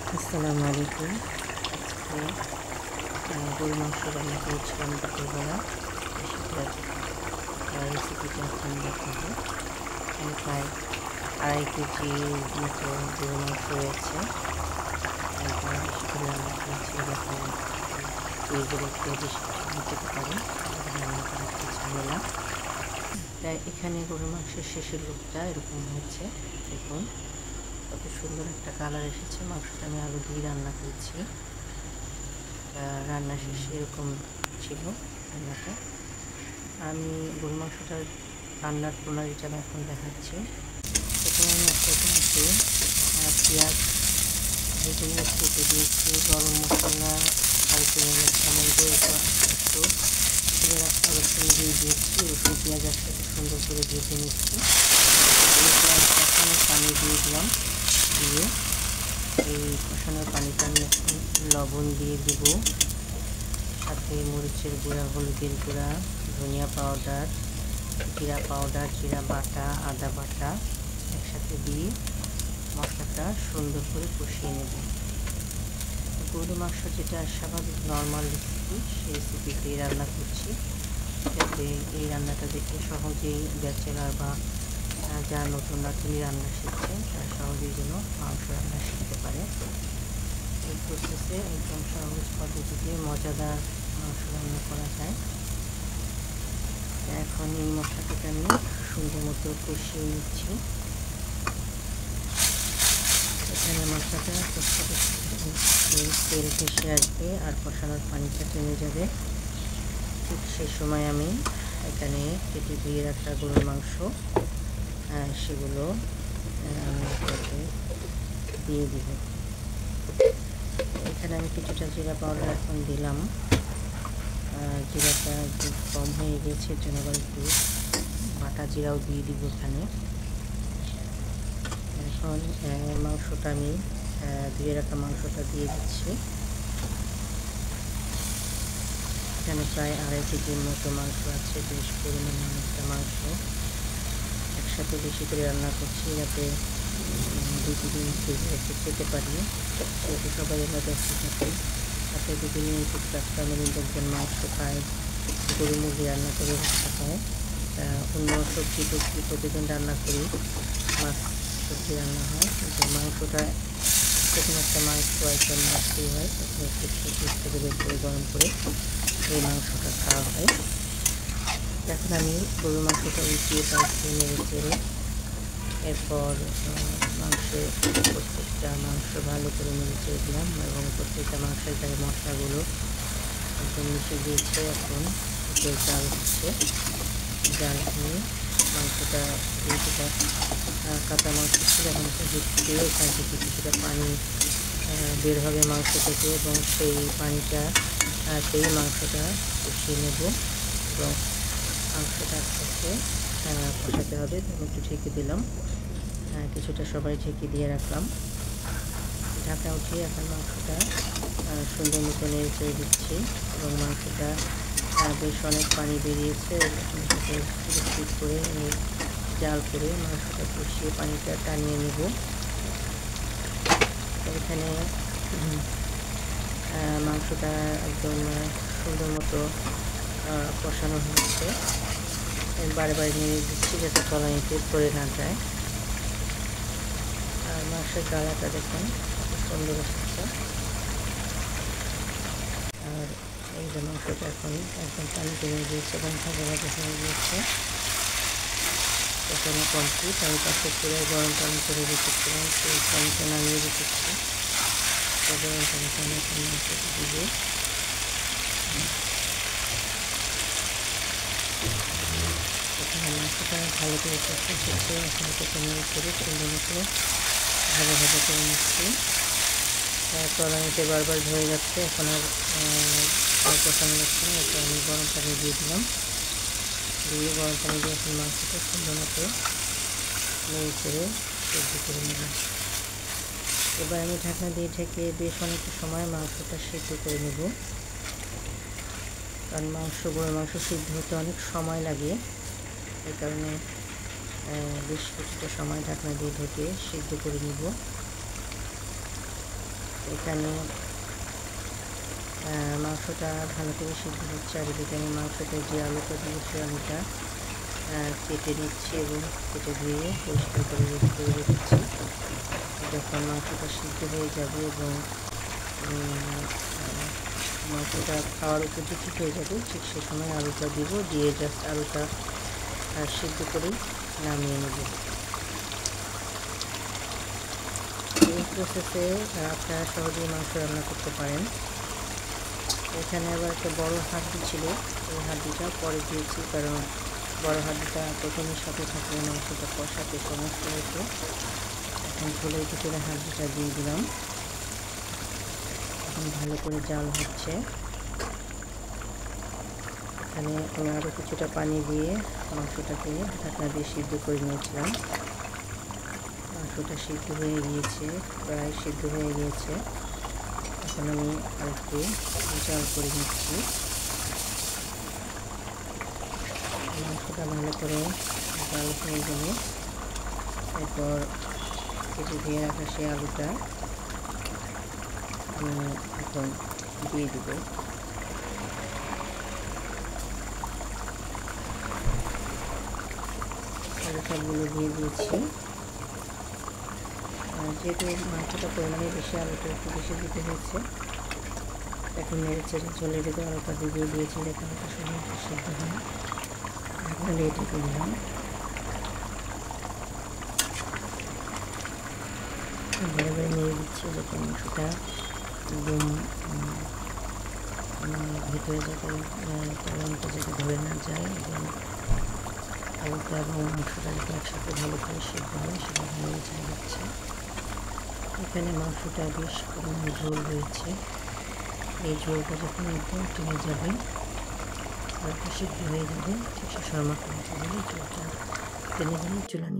আসসালামু আলাইকুম। আজকে গরুর মাংস রান্না করেছিলাম দুপুরবেলা। সেটার রেসিপিটা এখন দেখাবো। এখানে প্রায় 2.5 কেজি মতো গরুর মাংস রয়েছে। একবার বেশি করে রান্না করেছি যাতে ফ্রিজে রেখে বেশি সময় খেতে পারি। রান্না করা একটু ঝামেলা। তাই এখানে গরুর মাংসের শেষের লুকটা এরকম হয়েছে। দেখুন কত সুন্দর একটা কালার এসেছে। মাংসটা আমি আলু দিয়ে রান্না করেছি। রান্না শেষে এরকম ছিল রান্নাটা। আমি গরু মাংসটার রান্নার প্রণালীটা আমি এখন দেখাচ্ছি। প্রথমে আমি একটা টমেটো পেঁয়াজ ভেজে নিয়ে কেটে দিয়েছি। গরম মশলা হালকা টমেটো একটু রাস্তা রসুন দিয়ে দিয়েছি। রসুন পেঁয়াজ একসাথে সুন্দর করে ভেজে নিচ্ছি। কষানোর পানি দিয়ে দিলাম। দিয়ে এই কষানোর পানিটা আমি এখন লবণ দিয়ে দিব। সাথে মরিচের গুঁড়া, হলুদের গুঁড়া, ধনিয়া পাউডার, জিরা বাটা, আদা বাটা একসাথে দিয়ে মশলাটা সুন্দর করে কষিয়ে নেব। গরু মাংস যেটা স্বাভাবিক নর্মাল রেসিপি, সেই রেসিপিতেই রান্না করছি, যাতে এই রান্নাটা দেখে সহজেই ব্যাচেলার বা যারা নতুন রাঁধুনি রান্না শিখছেন তারা সহজেই যেন মাংস রান্না শিখতে পারে। এই প্রসেসে একদম সহজ পদ্ধতিতে মজাদার মাংস রান্না করা যায়। এখন এই মশলাটাকে আমি সুন্দর মতো কষিয়ে নিচ্ছি। এখানে মশলাটা তেল ভেসে আসবে আর কষানোর পানিটা টেনে যাবে। ঠিক সেই সময় আমি এখানে কেটে দিয়ে রাখা গরুর মাংস সেগুলো দিয়ে দিব। এখানে আমি কিছুটা জিরা পাউডার এখন দিলাম। জিরাটা একটু কম হয়ে গেছে, জন্য আবার একটু বাটা জিরাও দিয়ে দিব এখানে। এখন মাংসটা আমি ধুয়ে রাখা মাংসটা দিয়ে দিচ্ছি। এখানে প্রায় 2.5 কেজির মতো মাংস আছে, বেশ পরিমাণে অনেকটা মাংস। একসাথে বেশি করে রান্না করছি যাতে 2-3 দিন ফ্রিজে রেখে খেতে পারি। যেহেতু সবাই আমরা ব্যস্ত থাকি, তাতে দুদিনে টুকটাক ফ্যামিলির লোকজন মাংস খায়, গরু মুরগি রান্না করে রাখতে হয়। অন্য সবজি টবজি প্রতিদিন রান্না করি, মাছ সবজি রান্না হয়, কিন্তু মাংসটা যখন একটা মাংস আইটেম রাখতেই হয়, তখন একটু ফ্রিজ থেকে বের করে গরম করে এই মাংসটা খাওয়া হয়। এখন আমি গরুর মাংসটা উঠিয়ে পাল্টিয়ে নেড়ে চেড়ে এরপর প্রত্যেকটা মাংস ভালো করে নেড়ে চেড়ে দিলাম এবং প্রত্যেকটা মাংসের গায়ে মশলাগুলো একদম মিশে গিয়েছে। এখন জাল হচ্ছে, জাল দিয়ে মাংসটা যেহেতু কাঁচা মাংস ছিল, এখন দিয়ে এখান থেকে কিছুটা পানি বের হবে মাংস থেকে এবং সেই পানিটা সেই মাংসটা কষিয়ে নেব এবং মাংসটা আস্তে আস্তে কষাতে হবে। আমি একটু ঢেকে দিলাম, কিছুটা সবাই ঢেকে দিয়ে রাখলাম। ঢাকা উঠিয়ে এখন মাংসটা সুন্দর মতো নেড়ে চেড়ে দিচ্ছি এবং মাংসটা বেশ অনেক পানি বেরিয়েছে। ঠিক করে জাল করে মাংসটা কষিয়ে পানিটা টানিয়ে নেব। এখানে মাংসটা একদম সুন্দর মতো কষানো হচ্ছে। বারে বারে নেড়ে দিচ্ছি যাতে তলানিতে পড়ে না যায়। আর মাংসের গালাটা দেখুন কত সুন্দর এসেছে। আর এই যে মাংসটা এখন একদম পানি টেনে গিয়েছে এবং ভাজা ভাজা হয়ে গিয়েছে। এখানে কমপ্লিট। আমি পাশে চুলায় গরম পানি করে রেখেছিলাম, সেই পানিটা নামিয়ে রেখেছি। গরম পানিটা আমি এখন মাংসটা দিব। এখানে মাংসটা ভালো করে কষে এসেছে। এখন এটাকে নিয়ে করে সুন্দর মতো ভাজা ভাজা করে নিচ্ছি। তলানিতে বারবার ধরে যাচ্ছে, এখন আর কষানো যাচ্ছে না। এটা আমি গরম পানি দিয়ে দিলাম। দিয়ে গরম পানি দিয়ে এখন মাংসটা সুন্দর মতো নেড়ে চেড়ে সেদ্ধ করে নিলাম। এবার আমি ঢাকনা দিয়ে ঢেকে বেশ অনেকটা সময় মাংসটা সেদ্ধ করে নেব, কারণ গরুর মাংস সিদ্ধ হতে অনেক সময় লাগে। এই কারণে বেশ কিছুটা সময় ঢাকনা দিয়ে ঢেকে সিদ্ধ করে নিব। এখানে মাংসটা ভালো করে সিদ্ধ হচ্ছে, আর এদিকে আমি মাংসতে যে আলুটা দিয়ে সে আলুটা কেটে নিচ্ছি এবং কেটে ধুয়ে পরিষ্কার করে রেডি করে রেখেছি। যখন মাংসটা সিদ্ধ হয়ে যাবে এবং মাংসটা খাওয়ার উপযোগী হয়ে যাবে, ঠিক সে সময় আলুটা দিব, দিয়ে জাস্ট আলুটা সিদ্ধ করেই নামিয়ে নেব। এই প্রসেসে আপনারা সহজেই মাংস রান্না করতে পারেন। এখানে আবার একটা বড় হাঁড়ি ছিল, এই হাঁড়িটা পরে দিয়েছি, কারণ বড় হাঁড়িটা প্রথমের সাথে থাকলে মাংসটা কষাতে সমস্যা হতো। এখন ঝোলের ভিতরে হাঁড়িটা দিয়ে দিলাম। এখন ভালো করে জাল হচ্ছে। এখানে আমি আরও কিছুটা পানি দিয়ে মাংসটাকে ঢাকনা দিয়ে সিদ্ধ করে নিয়েছিলাম। মাংসটা সিদ্ধ হয়ে গিয়েছে, প্রায় সিদ্ধ হয়ে গিয়েছে। এখন আমি আরেকটু জাল করে নিচ্ছি। মাংসটা ভালো করে জাল হয়ে গেলে এরপর কেটে ধুয়ে রাখা সেই আলুটা আমি এখন দিয়ে দেবো। আলুটাগুলো দিয়ে দিয়েছি। যেহেতু মাংসটা পরিমাণে বেশি, আলুটা একটু বেশি দিতে হয়েছে। এখন নেড়ে চেড়ে ঝোলের ভিতরে আলুটা দিয়ে দিয়েছি, যাতে আলুটা সময় সিদ্ধ হয়। ঢাকনা দিয়ে ঢেকে দিলাম। ঘরে ঘরে নেড়ে দিচ্ছি, যাতে মাংসটা একদম ভিতরে যাতে তেলটা যাতে ধরে না যায় এবং আলুটা এবং মাংসটা যাতে একসাথে ভালো করে সিদ্ধ হয়, সেটা নেড়ে চেড়ে দিচ্ছি। এখানে মাংসটা বেশ পরিমাণে ঝোল রয়েছে। এই ঝোলটা যখন একদম টেনে যাবে, আলুটা সিদ্ধ হয়ে যাবে, ঠিক সে সময় ঝোলটা টেনে গেলে চুলা নিয়ে